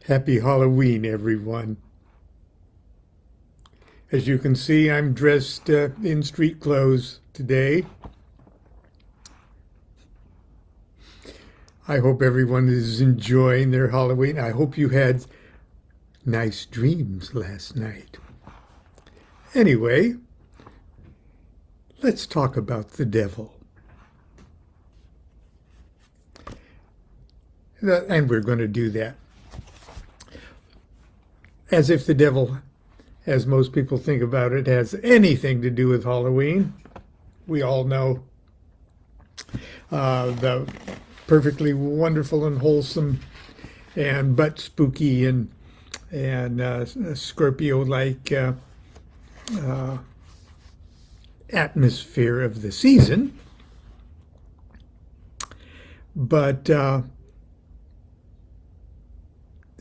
Happy Halloween, everyone. As you can see, I'm dressed in street clothes today. I hope everyone is enjoying their Halloween. I hope you had nice dreams last night. Anyway, let's talk about the devil. And we're going to do that. As if the devil, as most people think about it, has anything to do with Halloween. We all know the perfectly wonderful and wholesome and but spooky and Scorpio-like atmosphere of the season. But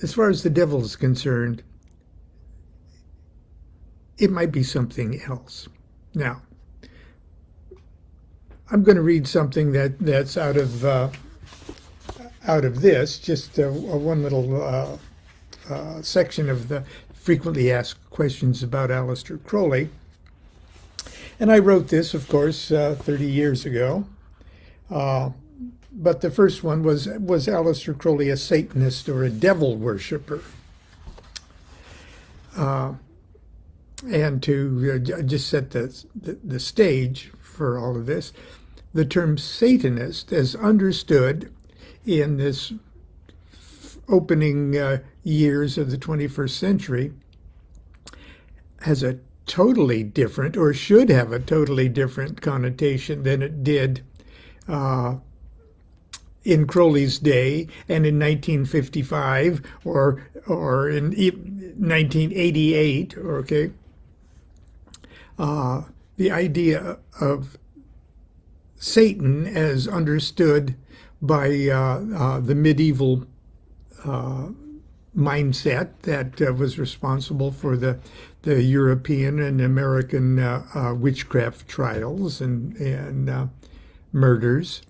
as far as the devil is concerned, it might be something else. Now, I'm going to read something that's out of this, just one little section of the frequently asked questions about Aleister Crowley. And I wrote this, of course, 30 years ago. But the first one was Aleister Crowley a Satanist or a devil worshipper? And to just set the stage for all of this, the term Satanist, as understood in this opening years of the 21st century, has a totally different, or should have a totally different connotation than it did in Crowley's day and in 1955 or in 1988. Okay. The idea of Satan as understood by the medieval mindset that was responsible for the European and American witchcraft trials and murders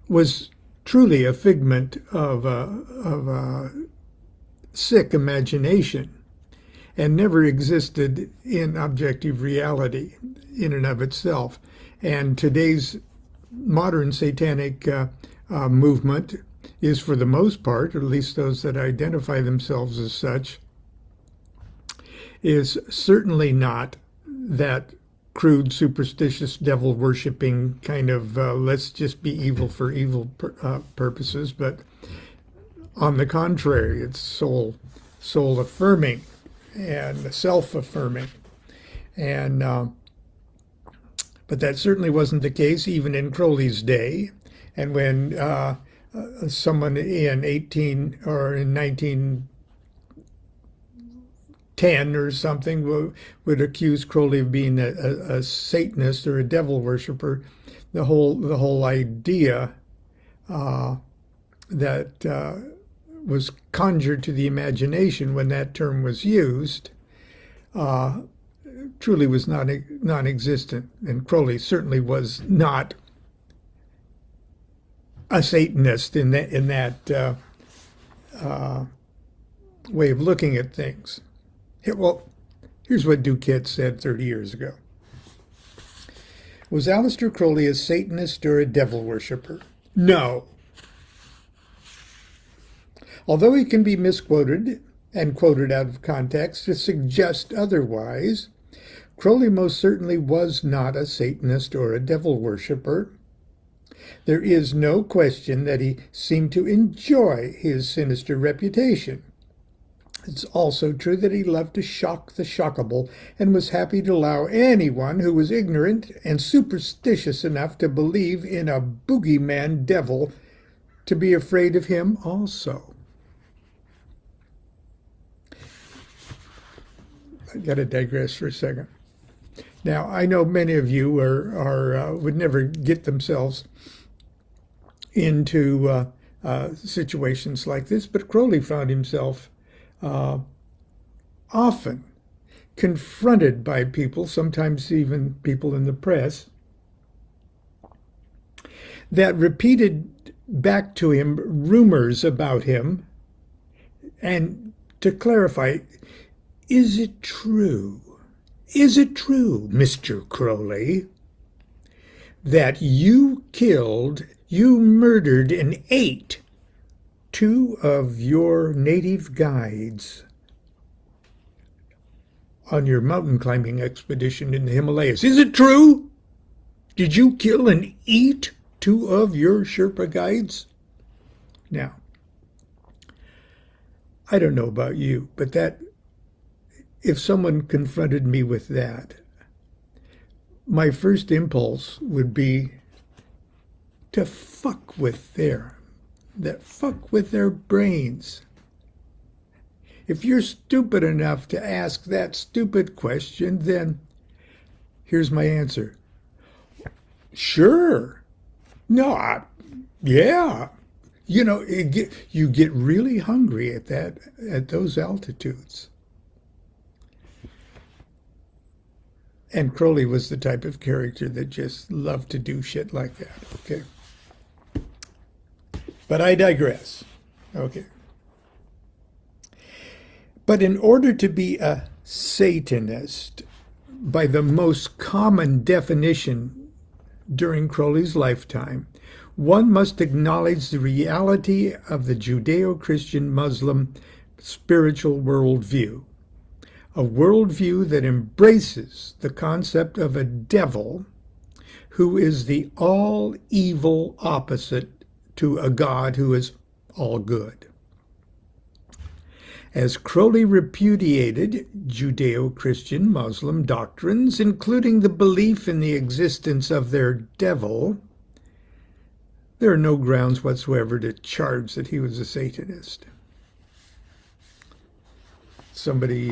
was truly a figment of a sick imagination, and never existed in objective reality in and of itself. And today's modern satanic movement is, for the most part, or at least those that identify themselves as such, is certainly not that crude, superstitious, devil-worshipping kind of let's just be evil for evil purposes, but on the contrary, it's soul-affirming and self-affirming. And but that certainly wasn't the case even in Crowley's day. And when someone in 1910 or something would accuse Crowley of being a Satanist or a devil worshiper, the whole idea that was conjured to the imagination when that term was used truly was non-existent. And Crowley certainly was not a Satanist in that way of looking at things. Well, here's what DuQuette said 30 years ago. Was Aleister Crowley a Satanist or a devil worshipper? No. Although he can be misquoted and quoted out of context to suggest otherwise, Crowley most certainly was not a Satanist or a devil worshipper. There is no question that he seemed to enjoy his sinister reputation. It's also true that he loved to shock the shockable and was happy to allow anyone who was ignorant and superstitious enough to believe in a boogeyman devil to be afraid of him also. I got to digress for a second. Now, I know many of you would never get themselves into situations like this, but Crowley found himself often confronted by people, sometimes even people in the press, that repeated back to him rumors about him and to clarify, is it true? Is it true, Mr. Crowley, that you murdered and ate 2 of your native guides on your mountain climbing expedition in the Himalayas? Is it true? Did you kill and eat 2 of your Sherpa guides? Now, I don't know about you, but if someone confronted me with that, my first impulse would be to fuck with their brains. If you're stupid enough to ask that stupid question, then here's my answer. Sure. No, yeah. You know, you get really hungry at those altitudes. And Crowley was the type of character that just loved to do shit like that. Okay. But I digress. Okay. But in order to be a Satanist, by the most common definition during Crowley's lifetime, one must acknowledge the reality of the Judeo-Christian Muslim spiritual worldview, a worldview that embraces the concept of a devil who is the all-evil opposite to a God who is all good. As Crowley repudiated Judeo-Christian Muslim doctrines, including the belief in the existence of their devil, there are no grounds whatsoever to charge that he was a Satanist. Somebody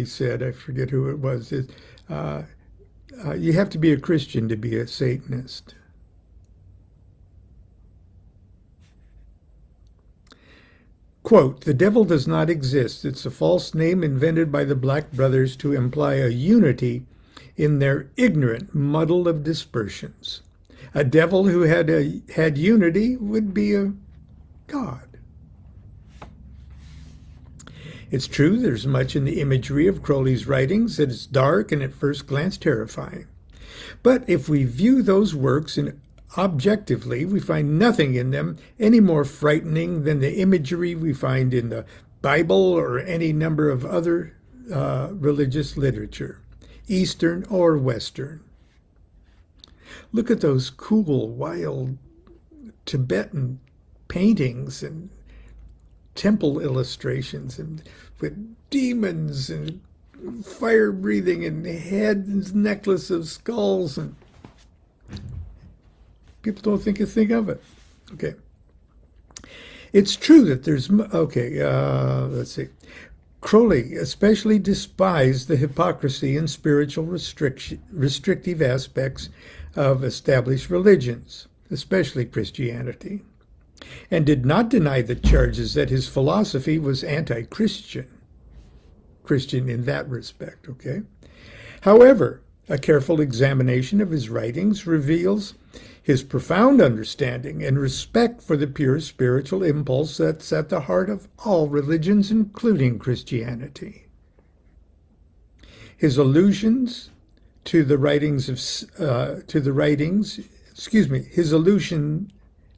said, I forget who it was, you have to be a Christian to be a Satanist. Quote, the devil does not exist. It's a false name invented by the Black Brothers to imply a unity in their ignorant muddle of dispersions. A devil who had unity would be a god. It's true, there's much in the imagery of Crowley's writings that is dark and at first glance terrifying. But if we view those works objectively, we find nothing in them any more frightening than the imagery we find in the Bible or any number of other religious literature, Eastern or Western. Look at those cool, wild Tibetan paintings and temple illustrations and with demons and fire breathing and heads, necklace of skulls, and people don't think a thing of it. Okay. It's true that there's, let's see. Crowley especially despised the hypocrisy and spiritual restrictive aspects of established religions, especially Christianity, and did not deny the charges that his philosophy was anti-Christian. Christian in that respect, okay? However, a careful examination of his writings reveals his profound understanding and respect for the pure spiritual impulse that's at the heart of all religions, including Christianity. His allusions to the writings of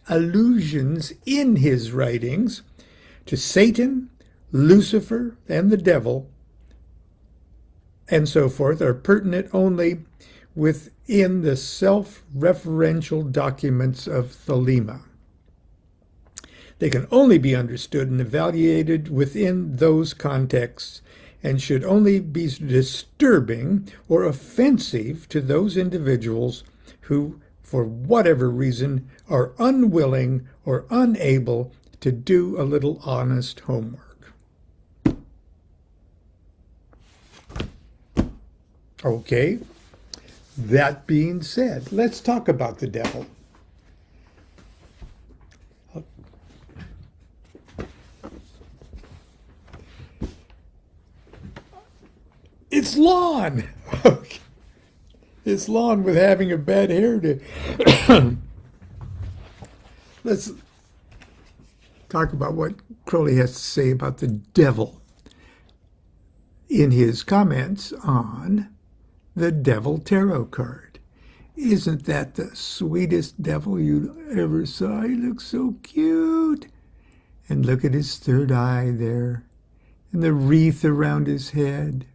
allusions in his writings to Satan, Lucifer, and the devil, and so forth, are pertinent only within the self-referential documents of Thelema. They can only be understood and evaluated within those contexts and should only be disturbing or offensive to those individuals who, for whatever reason, are unwilling or unable to do a little honest homework. Okay, that being said, let's talk about the devil. It's Lon. Okay. It's Lon with having a bad hair day. let's talk about what Crowley has to say about the devil in his comments on the Devil Tarot card. Isn't that the sweetest devil you ever saw? He looks so cute. And look at his third eye there, and the wreath around his head.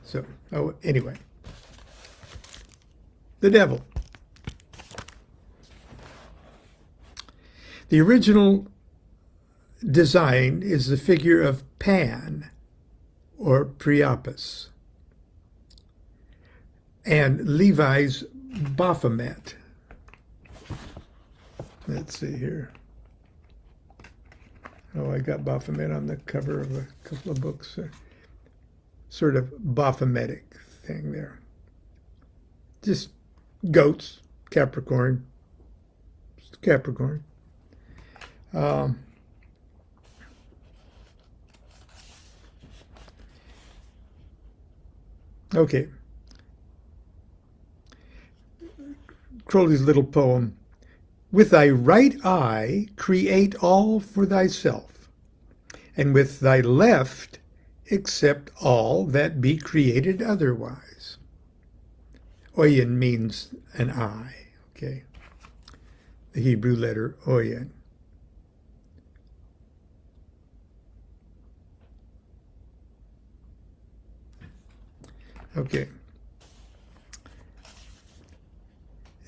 So, anyway, the devil. The original design is the figure of Pan, or Priapus, and Levi's Baphomet. Let's see here. Oh, I got Baphomet on the cover of a couple of books. Sort of Baphometic thing there. Just goats, Capricorn. Capricorn. Okay. Crowley's little poem. With thy right eye create all for thyself, and with thy left accept all that be created otherwise. Oyen means an eye, okay? The Hebrew letter Oyen. Okay.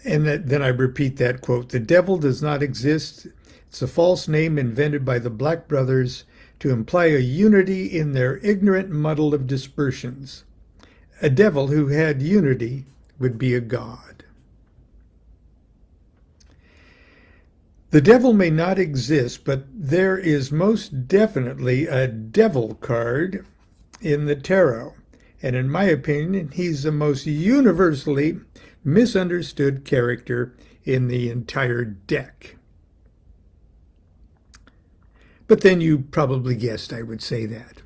And then I repeat that quote. The devil does not exist. It's a false name invented by the Black Brothers to imply a unity in their ignorant muddle of dispersions. A devil who had unity would be a god. The devil may not exist, but there is most definitely a devil card in the tarot. And in my opinion, he's the most universally misunderstood character in the entire deck. But then you probably guessed I would say that.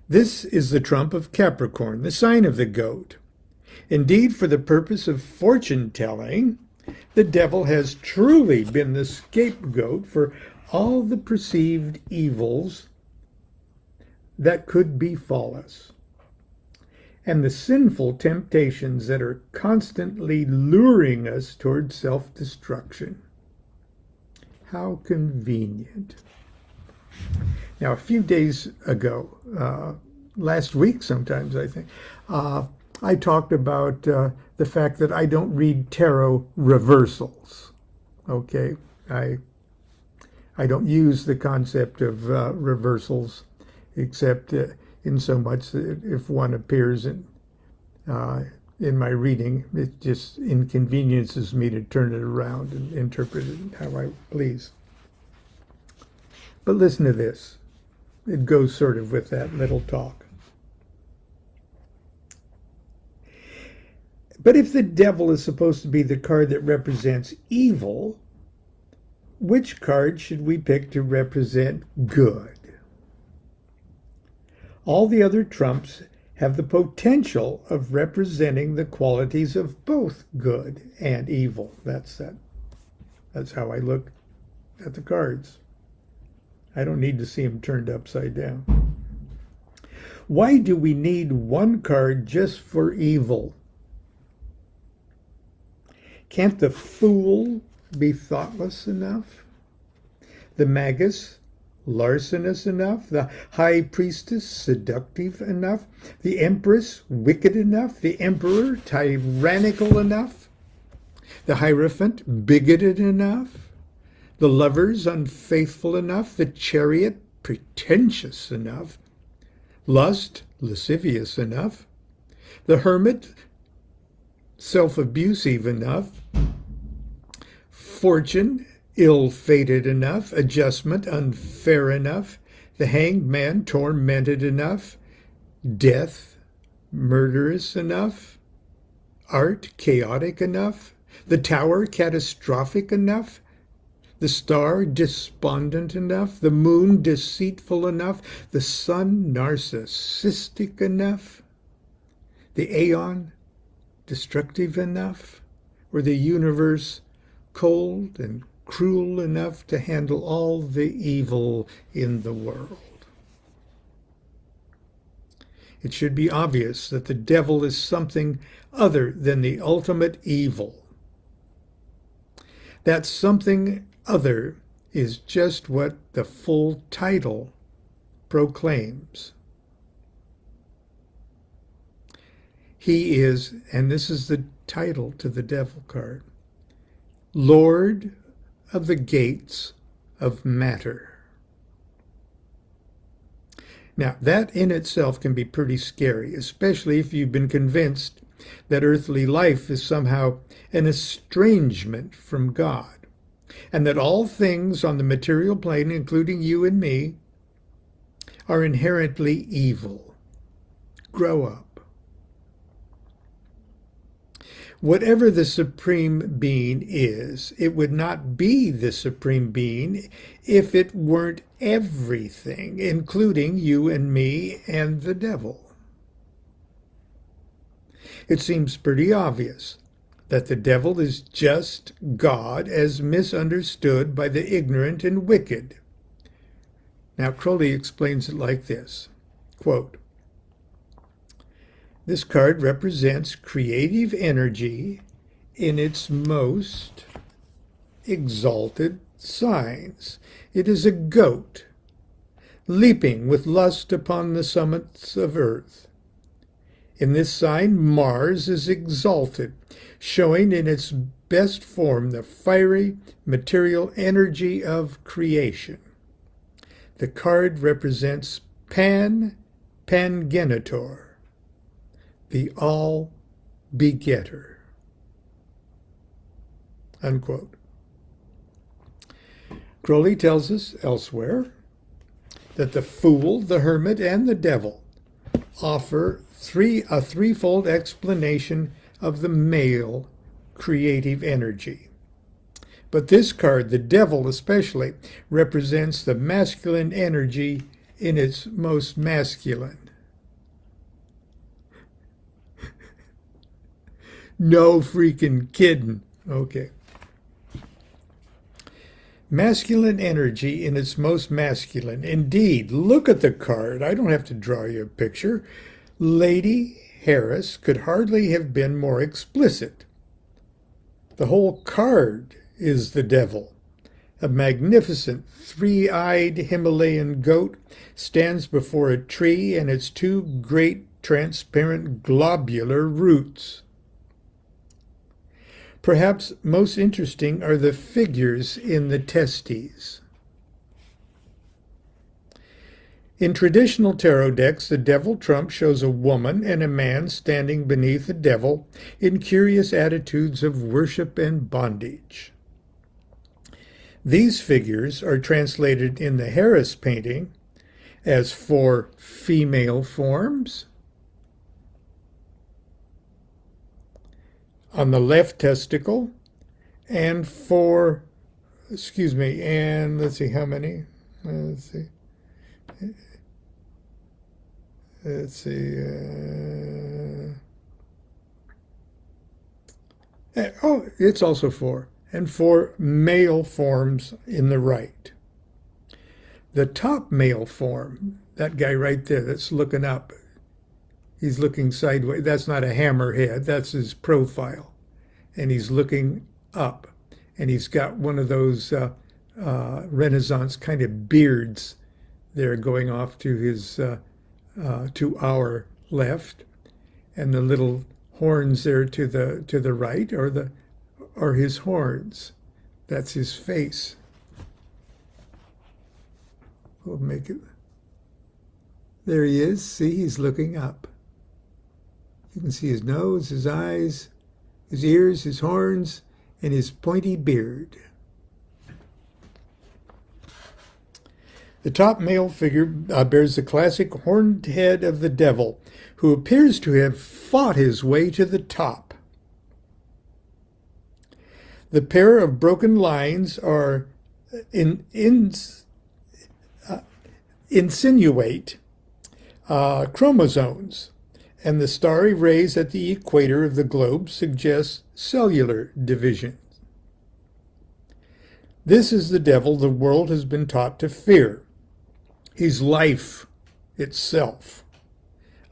This is the trump of Capricorn, the sign of the goat. Indeed, for the purpose of fortune-telling, the devil has truly been the scapegoat for all the perceived evils that could befall us, and the sinful temptations that are constantly luring us toward self-destruction. How convenient. Now, a few days ago, last week sometimes, I think, I talked about the fact that I don't read tarot reversals. Okay, I don't use the concept of reversals, except in so much that if one appears in my reading, it just inconveniences me to turn it around and interpret it how I please. But listen to this. It goes sort of with that little talk. But if the devil is supposed to be the card that represents evil, which card should we pick to represent good? All the other trumps have the potential of representing the qualities of both good and evil. That's how I look at the cards. I don't need to see them turned upside down. Why do we need one card just for evil? Can't the fool be thoughtless enough? The magus larcenous enough? The high priestess seductive enough? The empress wicked enough? The emperor tyrannical enough? The hierophant bigoted enough? The lovers unfaithful enough? The chariot pretentious enough? Lust lascivious enough? The hermit self-abusive enough? Fortune ill-fated enough? Adjustment unfair enough? The hanged man tormented enough? Death murderous enough? Art chaotic enough? The tower catastrophic enough? The star despondent enough? The moon deceitful enough? The sun narcissistic enough? The aeon destructive enough? Or the universe cold and cruel enough to handle all the evil in the world? It should be obvious that the devil is something other than the ultimate evil. That something other is just what the full title proclaims. He is, and this is the title to the devil card, Lord of the gates of matter. Now, that in itself can be pretty scary, especially if you've been convinced that earthly life is somehow an estrangement from God, and that all things on the material plane, including you and me, are inherently evil. Grow up. Whatever the supreme being is, it would not be the supreme being if it weren't everything, including you and me and the devil. It seems pretty obvious that the devil is just God as misunderstood by the ignorant and wicked. Now, Crowley explains it like this, quote, "This card represents creative energy in its most exalted signs. It is a goat, leaping with lust upon the summits of earth. In this sign, Mars is exalted, showing in its best form the fiery material energy of creation. The card represents Pangenitor, the all-begetter." Unquote. Crowley tells us elsewhere that the fool, the hermit, and the devil offer a threefold explanation of the male creative energy. But this card, the devil especially, represents the masculine energy in its most masculine. No freaking kidding. Okay. Masculine energy in its most masculine. Indeed, look at the card. I don't have to draw you a picture. Lady Harris could hardly have been more explicit. The whole card is the devil. A magnificent three-eyed Himalayan goat stands before a tree and its two great transparent globular roots. Perhaps most interesting are the figures in the testes. In traditional tarot decks, the devil trump shows a woman and a man standing beneath the devil in curious attitudes of worship and bondage. These figures are translated in the Harris painting as 4 female forms. On the left testicle, and and let's see how many. Let's see. It's also 4, and 4 male forms in the right. The top male form, that guy right there that's looking up, he's looking sideways. That's not a hammerhead, that's his profile. And he's looking up. And he's got one of those Renaissance kind of beards there going off to his to our left. And the little horns there to the right are his horns. That's his face. We'll make it. There he is. See, he's looking up. You can see his nose, his eyes, his ears, his horns, and his pointy beard. The top male figure bears the classic horned head of the devil, who appears to have fought his way to the top. The pair of broken lines are insinuate chromosomes, and the starry rays at the equator of the globe suggest cellular division. This is the devil the world has been taught to fear. He's life itself,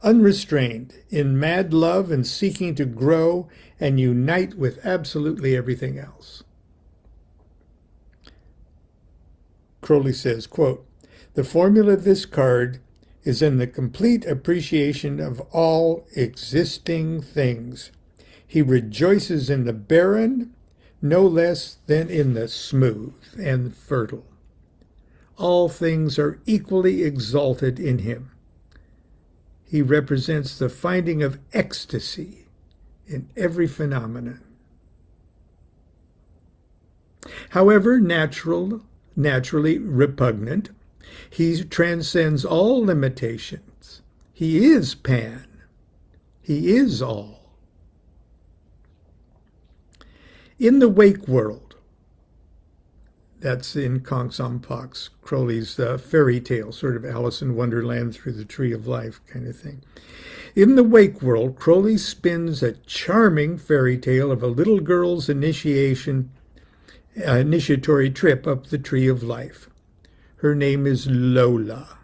unrestrained, in mad love and seeking to grow and unite with absolutely everything else. Crowley says, quote, "The formula of this card is in the complete appreciation of all existing things. He rejoices in the barren no less than in the smooth and fertile. All things are equally exalted in him. He represents the finding of ecstasy in every phenomenon. However naturally repugnant, he transcends all limitations. He is Pan. He is all. In the wake world," that's in Conks on Pox, Crowley's fairy tale, sort of Alice in Wonderland through the Tree of Life kind of thing. In the wake world, Crowley spins a charming fairy tale of a little girl's initiatory trip up the Tree of Life. Her name is Lola,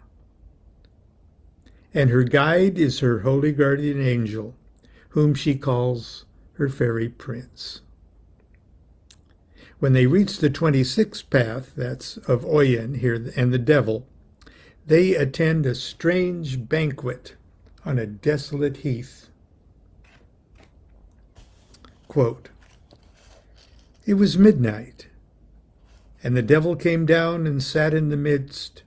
and her guide is her holy guardian angel, whom she calls her fairy prince. When they reach the 26th path, that's of Oyen here, and the devil, they attend a strange banquet on a desolate heath. Quote, "It was midnight, and the devil came down and sat in the midst.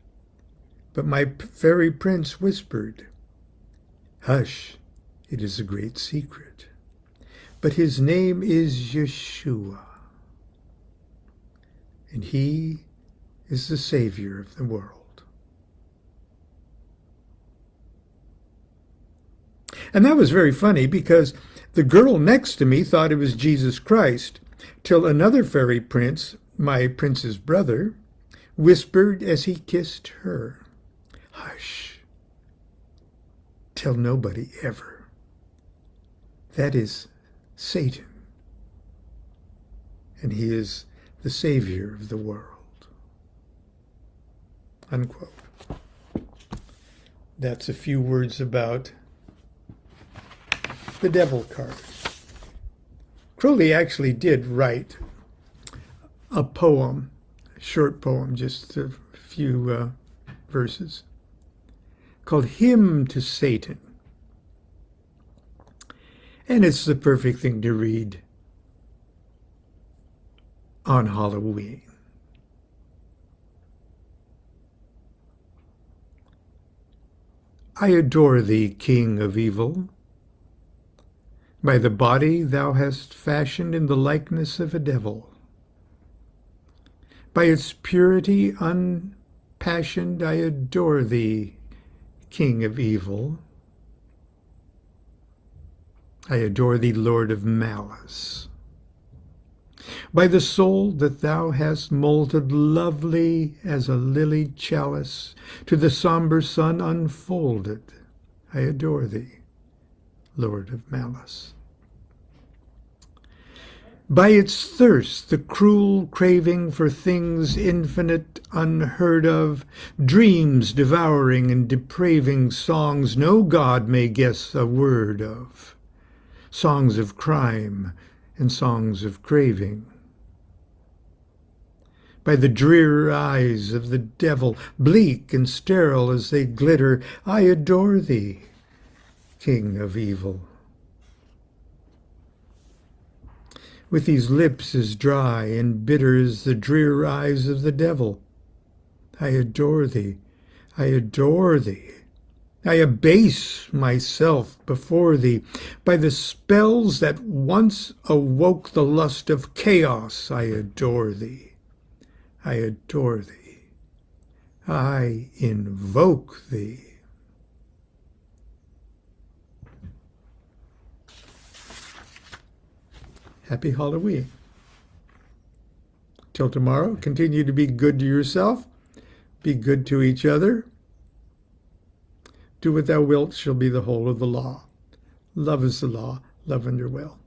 But my fairy prince whispered, 'Hush, it is a great secret. But his name is Yeshua, and he is the Savior of the world.'" And that was very funny because the girl next to me thought it was Jesus Christ, till another fairy prince, my prince's brother, whispered as he kissed her, "Hush, tell nobody ever. That is Satan, and he is the Savior of the world." Unquote. That's a few words about the devil card. Crowley actually did write a poem, a short poem, just a few verses, called Hymn to Satan. And it's the perfect thing to read on Halloween. I adore thee, King of evil. By the body thou hast fashioned in the likeness of a devil. By its purity unpassioned, I adore thee, King of evil. I adore thee, Lord of malice. By the soul that thou hast molded lovely as a lily chalice, to the somber sun unfolded, I adore thee, Lord of malice. By its thirst, the cruel craving for things infinite, unheard of, dreams devouring and depraving songs no god may guess a word of, songs of crime and songs of craving. By the drear eyes of the devil, bleak and sterile as they glitter, I adore thee, King of evil. With these lips as dry and bitter as the drear eyes of the devil, I adore thee, I adore thee. I abase myself before thee. By the spells that once awoke the lust of chaos, I adore thee, I adore thee. I invoke thee. Happy Halloween. Till tomorrow, continue to be good to yourself, be good to each other. Do what thou wilt shall be the whole of the law. Love is the law. Love under will.